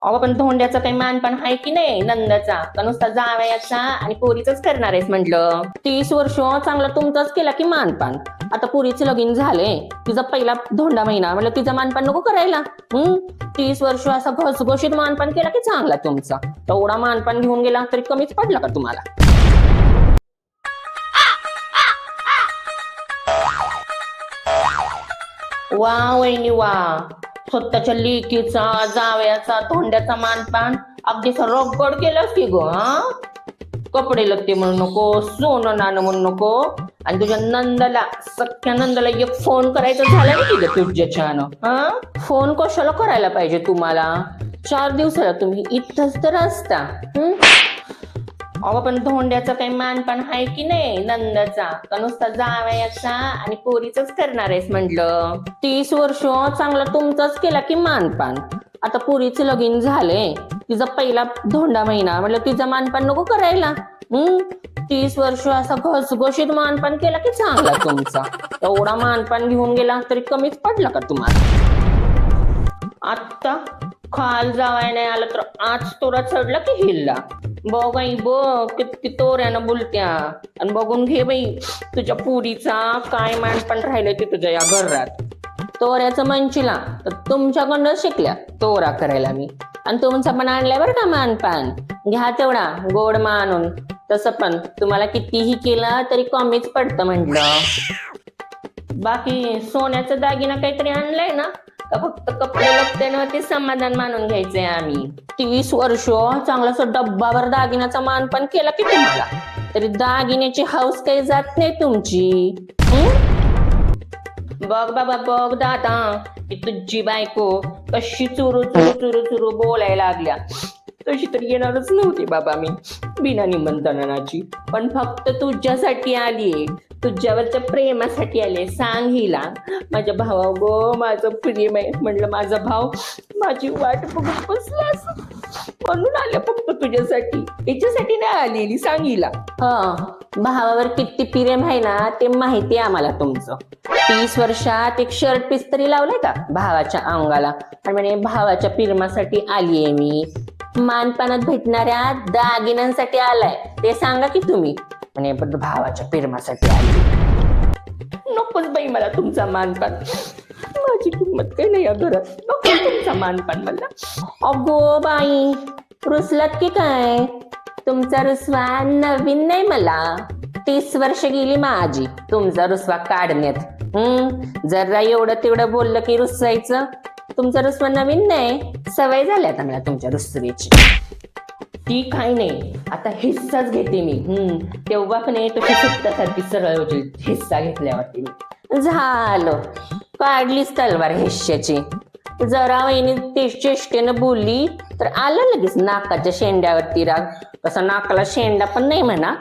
अहो पण धोंड्याचा काही मानपण आहे की नाही नंदाचा का नुसता जावयाचा आणि पोरीच करणार आहेस म्हटलं. 30 वर्ष चांगला तुमचाच केला की मानपान. आता पोरीचं लगीन झालंय, तिचा पहिला धोंडा महिना म्हटलं तिचा मानपान नको करायला. 30 वर्ष असा घसघशीत मानपान केला की चांगला तुमचा. तेवढा मानपान घेऊन गेला तरी कमीच पडला का तुम्हाला. वा वहिनी वा, स्वतःच्या लेकीचा जावयाचा धोंड्याचा मानपान अगदी रगड केलंस की ग. कपडे लत्ते म्हणू नको, सोनं नाणं म्हणू नको, आणि तुझ्या नंदाला, सख्या नंदाला एक फोन करायचा झाला ना की ग तुझ्याच्यानं. फोन कशाला करायला पाहिजे तुम्हाला, 4 दिवसाला तुम्ही इथंच तर असता. अहो पण धोंड्याचा काही मानपान आहे की नाही नंदाचा का नुसता जावयाचा आणि पोरीच करणार आहेस म्हटलं. 30 वर्ष चांगला तुमचाच केला की मानपान. आता पोरीचं लगीन झालंय, तिचा पहिला धोंडा महिना म्हटलं तिचा मानपान नको करायला. 30 वर्ष असा घसघशीत मानपान केला की चांगला तुमचा. एवढा मानपान घेऊन गेला तरी कमीच पडला का तुम्हाला. आत्ता खाल जावाय नाही आला तर आज तोरा चढला की हिल्ला. बघ आई बघ किती तोऱ्यानं बोलत्या, आणि बघून घे बाई तुझ्या पुरीचा काय मानपण राहिलंय ते तुझ्या या घरात. तोऱ्याचं म्हणशीला तर तुमच्याकडनं शिकल्या तोरा करायला मी, आणि तुमचा पण आणलाय बरं का मानपान. घ्या तेवढा गोड मानून. तसं पण तुम्हाला कितीही केलं तरी कमीच पडतं म्हटलं. बाकी सोन्याचा दागिना काहीतरी आणलाय ना का फक्त कपडे लपतेनं ते समाधान मानून घ्यायचंय आम्ही. 30 वर्ष चांगला डब्बाभर दागिन्याचा मानपान केला की तुम्हाला, तरी दागिन्याची हौस काही जात नाही तुमची. बघ बाबा बघ दादा, की तुझी बायको कशी चुरू चुरू चुरू चुरू बोलायला लागल्या. तशी तर येणारच नव्हती बाबा मी बिना निमंत्रणाची, पण फक्त तुझ्यासाठी आलीये, तुझ्यावरच्या प्रेमासाठी आले. सांग हिला माझ्या भावा गो माझं प्रेम आहे म्हणलं. माझा भाव माझी वाट बघून बसलास म्हणून आले फक्त तुझ्यासाठी, याच्यासाठी नाही आलेली. सांग हिला. भावावर किती प्रेम आहे ना ते माहिती आहे आम्हाला तुमचं. 30 वर्षात एक शर्ट पीस तरी लावलाय का भावाच्या अंगाला, आणि म्हणे भावाच्या प्रेमासाठी आलीये मी. मानपानात भेटणाऱ्या दागिन्यांसाठी आलाय ते सांगा की तुम्ही, म्हणे भावाच्या प्रेमासाठी आली. नकोच बाई मला तुमचा मानपान, माझी किंमत काही नाही या घरात. नको तुमचा मानपान मला. अगो बाई रुसलात की काय, तुमचा रुसवा नवीन नाही मला. 30 वर्ष गेली माझी तुमचा रुसवा काढण्यात. जरा एवढं तेवढं बोललं की रुसायचं. तुमचा रुसवा नवीन नाही, सवय झाली आता मला तुमच्या रुसवीची. ती काही नाही, आता हिस्साच घेते मी. तेव्हा पण नाही तो सुट्टासारखी सरळ होती हिस्सा घेतल्यावरती मी. झालं काढलीच तलवार हिश्श्याची. जरा वहिनी ते चेष्टेनं बोलली तर आलं लगेच नाकाच्या शेंड्यावरती राग. तसा नाकाला शेंडा पण नाही म्हणा,